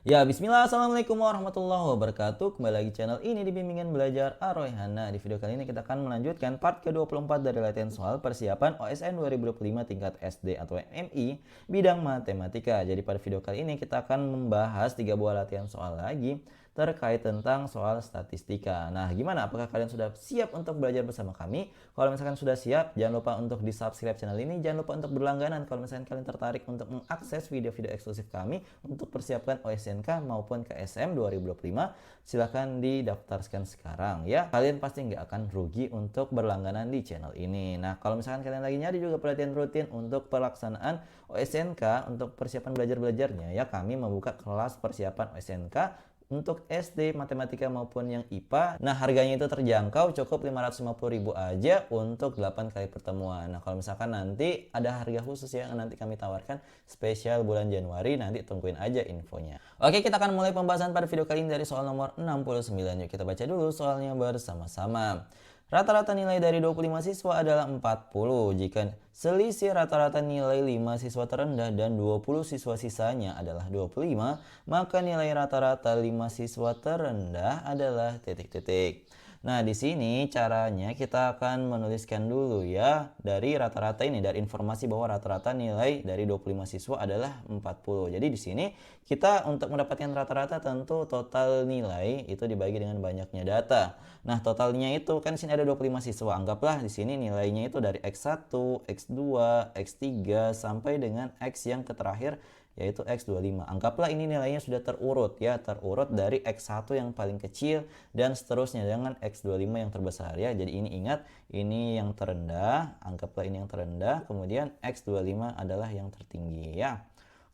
Ya, bismillah, assalamualaikum warahmatullahi wabarakatuh. Kembali lagi channel ini di Bimbingan Belajar Ar-Rayhan. Di video kali ini kita akan melanjutkan part ke-24 dari latihan soal persiapan OSN 2025 tingkat SD atau MI bidang matematika. Jadi pada video kali ini kita akan membahas 3 buah latihan soal lagi terkait tentang soal statistika. Nah, gimana? Apakah kalian sudah siap untuk belajar bersama kami? Kalau misalkan sudah siap, jangan lupa untuk di-subscribe channel ini. Jangan lupa untuk berlangganan kalau misalkan kalian tertarik untuk mengakses video-video eksklusif kami untuk persiapkan OSNK maupun KSM 2025. Silahkan didaftarkan sekarang ya. Kalian pasti nggak akan rugi untuk berlangganan di channel ini. Nah, kalau misalkan kalian lagi nyari juga pelatihan rutin untuk pelaksanaan OSNK untuk persiapan belajar-belajarnya ya, kami membuka kelas persiapan OSNK untuk SD, matematika maupun yang IPA. Nah, harganya itu terjangkau, cukup 550.000 aja untuk 8 kali pertemuan. Nah, kalau misalkan nanti ada harga khusus yang nanti kami tawarkan spesial bulan Januari, nanti tungguin aja infonya. Oke, kita akan mulai pembahasan pada video kali ini dari soal nomor 69. Yuk kita baca dulu soalnya bersama-sama. Rata-rata nilai dari 25 siswa adalah 40. Jika selisih rata-rata nilai 5 siswa terendah dan 20 siswa sisanya adalah 25, maka nilai rata-rata 5 siswa terendah adalah titik-titik. Nah, di sini caranya kita akan menuliskan dulu ya dari rata-rata ini, dari informasi bahwa rata-rata nilai dari 25 siswa adalah 40. Jadi di sini kita untuk mendapatkan rata-rata tentu total nilai itu dibagi dengan banyaknya data. Nah, totalnya itu kan di sini ada 25 siswa. Anggaplah di sini nilainya itu dari X1, X2, X3 sampai dengan X yang terakhir yaitu X25. Anggaplah ini nilainya sudah terurut ya, terurut dari X1 yang paling kecil dan seterusnya dengan X25 yang terbesar ya. Jadi ini ingat, ini yang terendah, anggaplah ini yang terendah, kemudian X25 adalah yang tertinggi ya.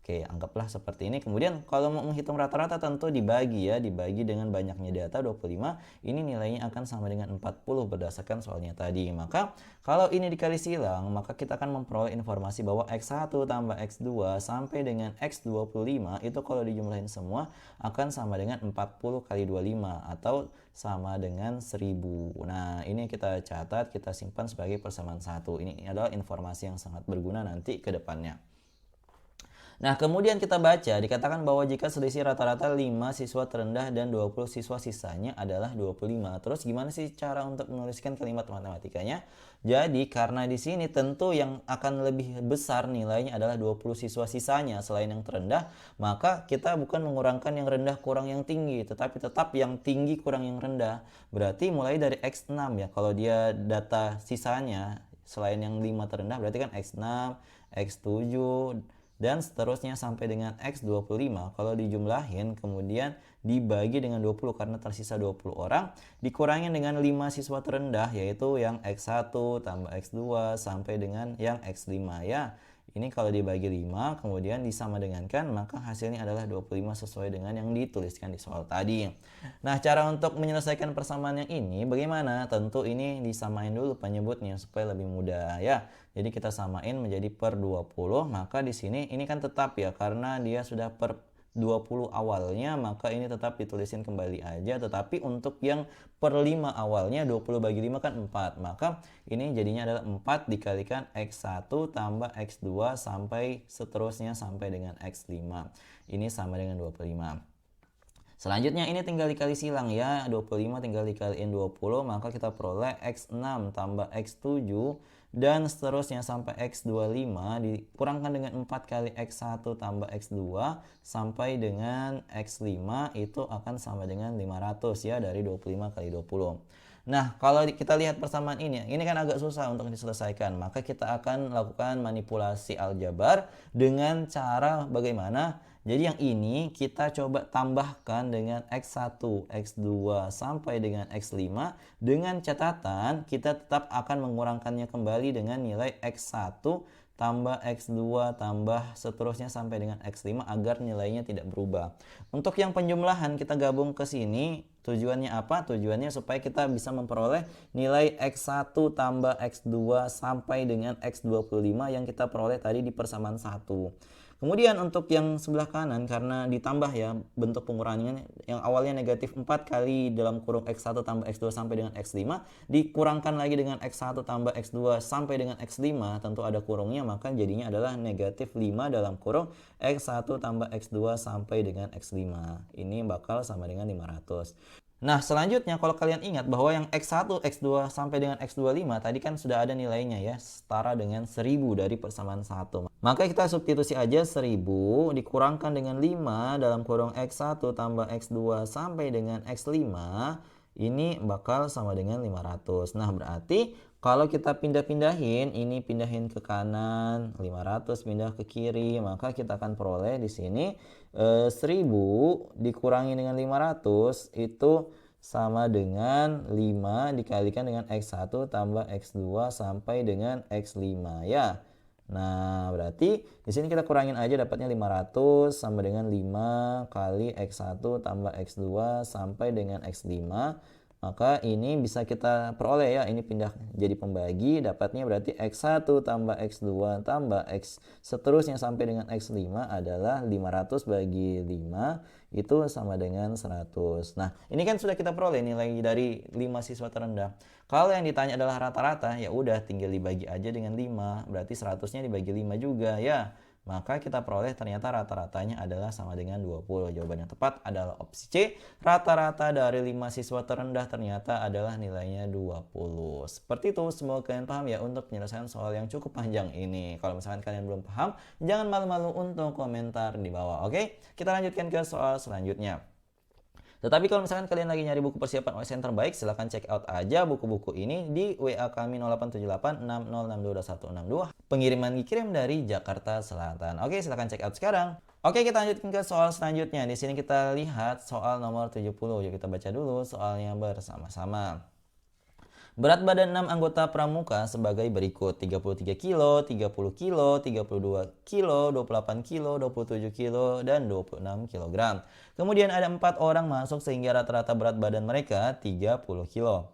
Oke, anggaplah seperti ini. Kemudian kalau mau menghitung rata-rata tentu dibagi ya, dibagi dengan banyaknya data 25, ini nilainya akan sama dengan 40 berdasarkan soalnya tadi. Maka kalau ini dikali silang, maka kita akan memperoleh informasi bahwa X1 tambah X2 sampai dengan X25 itu kalau dijumlahin semua akan sama dengan 40 kali 25 atau sama dengan 1000. Nah, ini kita catat, kita simpan sebagai persamaan 1. Ini adalah informasi yang sangat berguna nanti ke depannya. Nah, kemudian kita baca, dikatakan bahwa jika selisih rata-rata 5 siswa terendah dan 20 siswa sisanya adalah 25. Terus gimana sih cara untuk menuliskan kalimat matematikanya? Jadi, karena di sini tentu yang akan lebih besar nilainya adalah 20 siswa sisanya selain yang terendah, maka kita bukan mengurangkan yang rendah kurang yang tinggi, tetapi tetap yang tinggi kurang yang rendah. Berarti mulai dari X6 ya, kalau dia data sisanya selain yang 5 terendah berarti kan X6, X7, dan seterusnya sampai dengan X25. Kalau dijumlahin kemudian dibagi dengan 20 karena tersisa 20 orang, dikurangi dengan 5 siswa terendah yaitu yang X1 tambah X2 sampai dengan yang X5 ya. Ini kalau dibagi 5 kemudian disama dengankan, maka hasilnya adalah 25 sesuai dengan yang dituliskan di soal tadi. Nah, cara untuk menyelesaikan persamaan yang ini bagaimana? Tentu ini disamain dulu penyebutnya supaya lebih mudah ya. Jadi kita samain menjadi per 20, maka di sini ini kan tetap ya karena dia sudah per 20 awalnya, maka ini tetap ditulisin kembali aja. Tetapi untuk yang per 5 awalnya 20 bagi 5 kan 4, maka ini jadinya adalah 4 dikalikan X1 tambah X2 sampai seterusnya sampai dengan X5. Ini sama dengan 25. Selanjutnya ini tinggal dikali silang ya, 25 tinggal dikaliin 20, maka kita peroleh X6 tambah X7 dan seterusnya sampai X25 dikurangkan dengan 4 kali X1 tambah X2 sampai dengan X5 itu akan sama dengan 500 ya, dari 25 kali 20. Nah, kalau kita lihat persamaan ini kan agak susah untuk diselesaikan, maka kita akan lakukan manipulasi aljabar dengan cara bagaimana? Jadi yang ini kita coba tambahkan dengan X1, X2 sampai dengan X5 dengan catatan kita tetap akan mengurangkannya kembali dengan nilai X1 tambah X2 tambah seterusnya sampai dengan X5 agar nilainya tidak berubah. Untuk yang penjumlahan kita gabung ke sini, tujuannya apa? Tujuannya supaya kita bisa memperoleh nilai X1 tambah X2 sampai dengan X25 yang kita peroleh tadi di persamaan 1. Kemudian untuk yang sebelah kanan karena ditambah ya bentuk pengurangannya yang awalnya negatif 4 kali dalam kurung X1 tambah X2 sampai dengan X5 dikurangkan lagi dengan X1 tambah X2 sampai dengan X5, tentu ada kurungnya, maka jadinya adalah negatif 5 dalam kurung X1 tambah X2 sampai dengan X5. Ini bakal sama dengan 500. Nah, selanjutnya kalau kalian ingat bahwa yang X1, X2 sampai dengan X25 tadi kan sudah ada nilainya ya, setara dengan 1000 dari persamaan 1. Maka kita substitusi aja 1000 dikurangkan dengan 5 dalam kurung X1 tambah X2 sampai dengan X5, ini bakal sama dengan 500. Nah, berarti kalau kita pindah-pindahin, ini pindahin ke kanan, 500 pindah ke kiri, maka kita akan peroleh di sini 1000 dikurangi dengan 500 itu sama dengan 5 dikalikan dengan X1 tambah X2 sampai dengan X5 ya. Nah, berarti di sini kita kurangin aja dapatnya 500 sama dengan 5 kali X1 tambah X2 sampai dengan X5. Maka ini bisa kita peroleh ya, ini pindah jadi pembagi, dapatnya berarti X1 tambah X2 tambah X seterusnya sampai dengan X5 adalah 500 bagi 5 itu sama dengan 100. Nah, ini kan sudah kita peroleh nilai dari 5 siswa terendah. Kalau yang ditanya adalah rata-rata, ya udah tinggal dibagi aja dengan 5, berarti 100-nya dibagi 5 juga ya. Maka kita peroleh ternyata rata-ratanya adalah sama dengan 20. Jawaban yang tepat adalah opsi C. Rata-rata dari 5 siswa terendah ternyata adalah nilainya 20. Seperti itu, semoga kalian paham ya untuk penyelesaian soal yang cukup panjang ini. Kalau misalkan kalian belum paham, jangan malu-malu untuk komentar di bawah. Oke, kita lanjutkan ke soal selanjutnya. Tetapi kalau misalkan kalian lagi nyari buku persiapan OSN terbaik, silahkan check out aja buku-buku ini di WA kami 08786062. Pengiriman dikirim dari Jakarta Selatan. Oke, silahkan check out sekarang. Oke, kita lanjutkan ke soal selanjutnya. Di sini kita lihat soal nomor 70. Yuk kita baca dulu soalnya bersama-sama. Berat badan 6 anggota pramuka sebagai berikut: 33 kilo, 30 kilo, 32 kilo, 28 kilo, 27 kilo, dan 26 kg. Kemudian ada 4 orang masuk sehingga rata-rata berat badan mereka 30 kilo.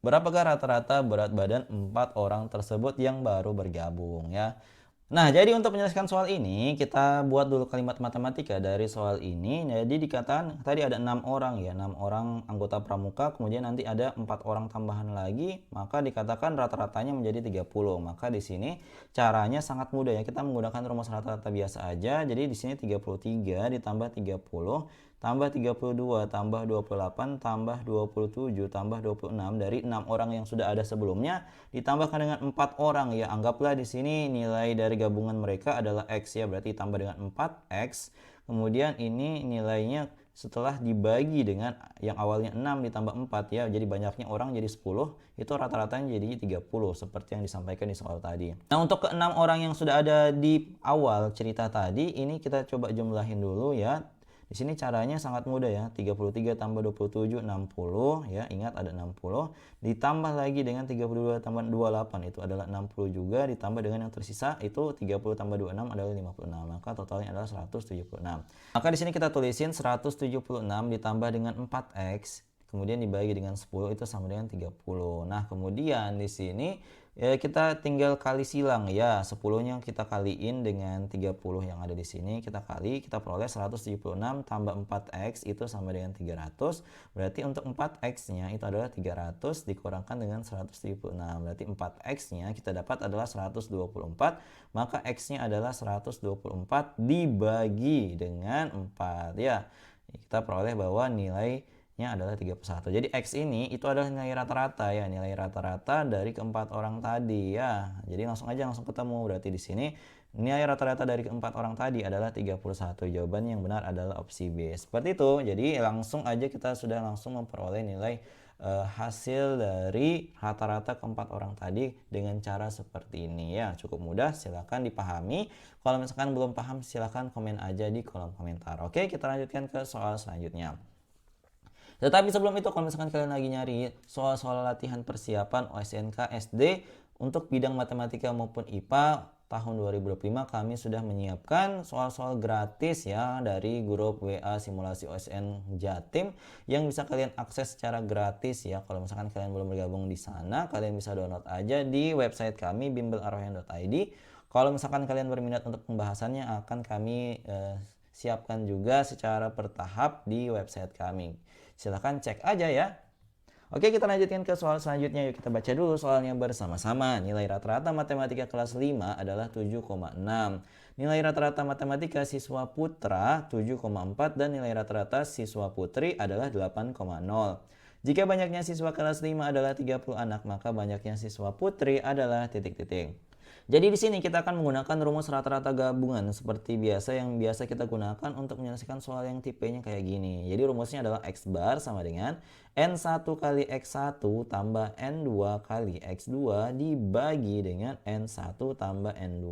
Berapakah rata-rata berat badan 4 orang tersebut yang baru bergabung ya? Nah, jadi untuk menyelesaikan soal ini, kita buat dulu kalimat matematika dari soal ini. Jadi dikatakan tadi ada 6 orang ya, 6 orang anggota pramuka, kemudian nanti ada 4 orang tambahan lagi, maka dikatakan rata-ratanya menjadi 30. Maka di sini caranya sangat mudah ya, kita menggunakan rumus rata-rata biasa aja. Jadi di sini 33 ditambah 30 tambah 32 tambah 28 tambah 27 tambah 26 dari 6 orang yang sudah ada sebelumnya ditambahkan dengan 4 orang ya. Anggaplah di sini nilai dari gabungan mereka adalah X ya, berarti tambah dengan 4X. Kemudian ini nilainya setelah dibagi dengan yang awalnya 6 ditambah 4 ya, jadi banyaknya orang jadi 10, itu rata-ratanya jadi 30 seperti yang disampaikan di soal tadi. Nah, untuk ke 6 orang yang sudah ada di awal cerita tadi, ini kita coba jumlahin dulu ya. Di sini caranya sangat mudah ya, 33 tambah 27, 60 ya, ingat ada 60, ditambah lagi dengan 32 tambah 28 itu adalah 60 juga, ditambah dengan yang tersisa itu 30 tambah 26 adalah 56, maka totalnya adalah 176. Maka di sini kita tulisin 176 ditambah dengan 4X, kemudian dibagi dengan 10 itu sama dengan 30. Nah, kemudian di sini ya kita tinggal kali silang ya, 10-nya kita kaliin dengan 30 yang ada di sini, kita kali, kita peroleh 176 tambah 4X itu sama dengan 300. Berarti untuk 4X-nya itu adalah 300 dikurangkan dengan 176. Berarti 4X-nya kita dapat adalah 124, maka X-nya adalah 124 dibagi dengan 4 ya. Kita peroleh bahwa nilai adalah 31. Jadi X ini itu adalah nilai rata-rata ya, nilai rata-rata dari keempat orang tadi ya. Jadi langsung ketemu. Berarti di sini nilai rata-rata dari keempat orang tadi adalah 31. Jawaban yang benar adalah opsi B. Seperti itu. Jadi langsung aja kita sudah langsung memperoleh nilai hasil dari rata-rata keempat orang tadi dengan cara seperti ini ya. Cukup mudah, silahkan dipahami. Kalau misalkan belum paham, silahkan komen aja di kolom komentar. Oke, kita lanjutkan ke soal selanjutnya. Tetapi sebelum itu, kalau misalkan kalian lagi nyari soal-soal latihan persiapan OSNK SD untuk bidang matematika maupun IPA tahun 2025, kami sudah menyiapkan soal-soal gratis ya dari grup WA simulasi OSN Jatim yang bisa kalian akses secara gratis ya. Kalau misalkan kalian belum bergabung di sana, kalian bisa download aja di website kami bimbelarohyan.id. Kalau misalkan kalian berminat untuk pembahasannya akan kami siapkan juga secara bertahap di website kami. Silahkan cek aja ya. Oke, kita lanjutkan ke soal selanjutnya. Yuk kita baca dulu soalnya bersama-sama. Nilai rata-rata matematika kelas 5 adalah 7,6. Nilai rata-rata matematika siswa putra 7,4 dan nilai rata-rata siswa putri adalah 8,0. Jika banyaknya siswa kelas 5 adalah 30 anak, maka banyaknya siswa putri adalah titik-titik. Jadi di sini kita akan menggunakan rumus rata-rata gabungan seperti biasa yang biasa kita gunakan untuk menyelesaikan soal yang tipenya kayak gini. Jadi rumusnya adalah X bar sama dengan N1 kali X1 tambah N2 kali X2 dibagi dengan N1 tambah N2.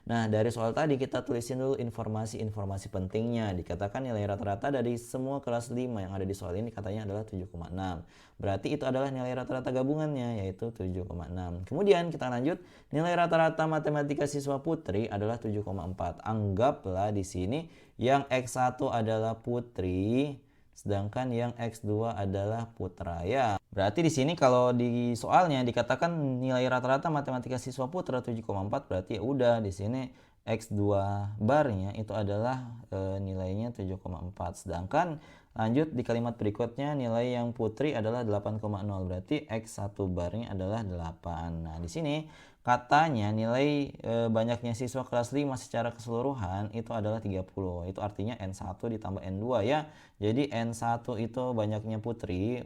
Nah, dari soal tadi kita tulisin dulu informasi-informasi pentingnya. Dikatakan nilai rata-rata dari semua kelas 5 yang ada di soal ini katanya adalah 7,6. Berarti itu adalah nilai rata-rata gabungannya, yaitu 7,6. Kemudian kita lanjut, nilai rata-rata matematika siswa putri adalah 7,4. Anggaplah di sini yang X1 adalah putri, sedangkan yang X2 adalah putra ya. Berarti di sini kalau di soalnya dikatakan nilai rata-rata matematika siswa putra 7,4, berarti ya udah di sini X2 barnya itu adalah nilainya 7,4. Sedangkan lanjut di kalimat berikutnya nilai yang putri adalah 8,0, berarti X1 barnya adalah 8. Nah, di sini katanya nilai banyaknya siswa kelas 5 secara keseluruhan itu adalah 30. Itu artinya N1 ditambah N2 ya. Jadi N1 itu banyaknya putri.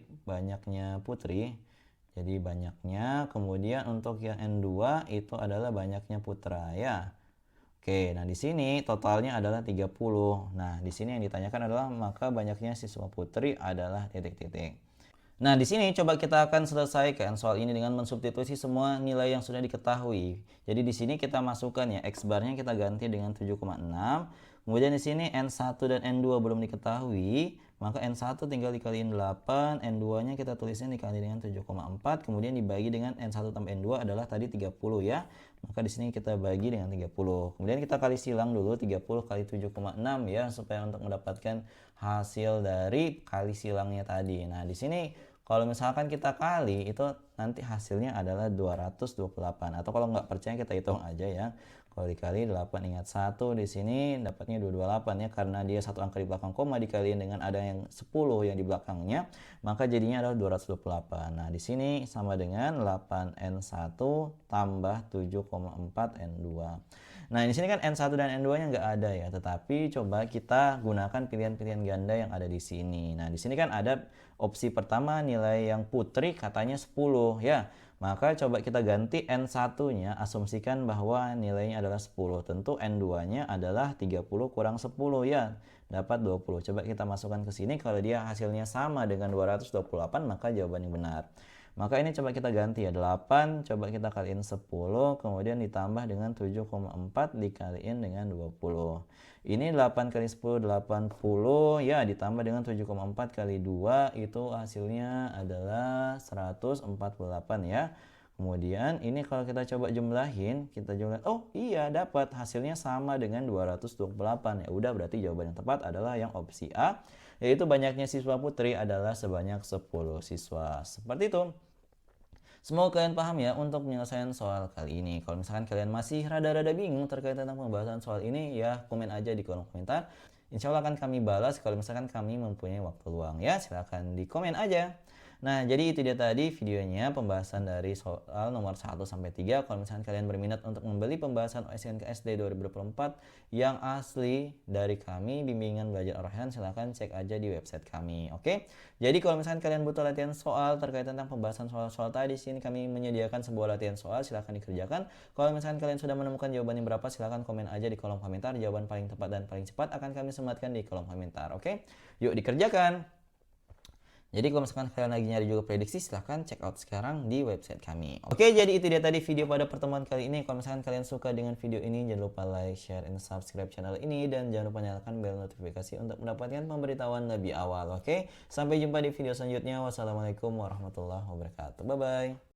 Jadi banyaknya. Kemudian untuk yang N2 itu adalah banyaknya putra ya. Oke, nah di sini totalnya adalah 30. Nah, di sini yang ditanyakan adalah maka banyaknya siswa putri adalah titik-titik. Nah, di sini coba kita akan selesaikan soal ini dengan mensubstitusi semua nilai yang sudah diketahui. Jadi di sini kita masukkan ya, X barnya kita ganti dengan 7,6. Kemudian di sini N1 dan N2 belum diketahui, maka N1 tinggal dikaliin 8, N2-nya kita tulisnya dikali dengan 7,4, kemudian dibagi dengan N1 tambah N2 adalah tadi 30 ya. Maka di sini kita bagi dengan 30. Kemudian kita kali silang dulu 30 kali 7,6 ya, supaya untuk mendapatkan hasil dari kali silangnya tadi. Nah, di sini kalau misalkan kita kali itu nanti hasilnya adalah 228, atau kalau nggak percaya kita hitung aja ya. Kalau dikali 8, ingat 1 di sini dapatnya 228 ya, karena dia satu angka di belakang koma dikaliin dengan ada yang 10 yang di belakangnya, maka jadinya adalah 228. Nah, di sini sama dengan 8N1 tambah 7,4N2. Nah, di sini kan N1 dan N2-nya nggak ada ya, tetapi coba kita gunakan pilihan-pilihan ganda yang ada di sini. Nah, di sini kan ada opsi pertama nilai yang putri katanya 10 ya. Maka coba kita ganti N1-nya, asumsikan bahwa nilainya adalah 10. Tentu N2-nya adalah 30 kurang 10 ya, dapat 20. Coba kita masukkan ke sini, kalau dia hasilnya sama dengan 228 maka jawabannya benar. Maka ini coba kita ganti ya, 8 coba kita kaliin 10, kemudian ditambah dengan 7,4 dikaliin dengan 20. Ini 8 kali 10 80 ya, ditambah dengan 7,4 kali 2 itu hasilnya adalah 148 ya. Kemudian ini kalau kita coba jumlahin, oh iya dapat hasilnya sama dengan 228. Ya udah, berarti jawaban yang tepat adalah yang opsi A, yaitu banyaknya siswa putri adalah sebanyak 10 siswa. Seperti itu. Semoga kalian paham ya untuk penyelesaian soal kali ini. Kalau misalkan kalian masih rada-rada bingung terkait tentang pembahasan soal ini, ya komen aja di kolom komentar. Insya Allah akan kami balas kalau misalkan kami mempunyai waktu luang ya. Silahkan di komen aja. Nah, jadi itu dia tadi videonya pembahasan dari soal nomor 1 sampai 3. Kalau misalkan kalian berminat untuk membeli pembahasan OSN SD 2024 yang asli dari kami Bimbingan Belajar Ar-Rayhan, silahkan cek aja di website kami. Oke. Jadi kalau misalkan kalian butuh latihan soal terkait tentang pembahasan soal-soal tadi, sini kami menyediakan sebuah latihan soal, silahkan dikerjakan. Kalau misalkan kalian sudah menemukan jawaban yang berapa, silahkan komen aja di kolom komentar. Jawaban paling tepat dan paling cepat akan kami sematkan di kolom komentar. Oke. Yuk dikerjakan. Jadi kalau misalkan kalian lagi nyari juga prediksi, silahkan check out sekarang di website kami. Oke, jadi itu dia tadi video pada pertemuan kali ini. Kalau misalkan kalian suka dengan video ini, jangan lupa like, share, and subscribe channel ini. Dan jangan lupa nyalakan bel notifikasi untuk mendapatkan pemberitahuan lebih awal. Oke, sampai jumpa di video selanjutnya. Wassalamualaikum warahmatullahi wabarakatuh. Bye-bye.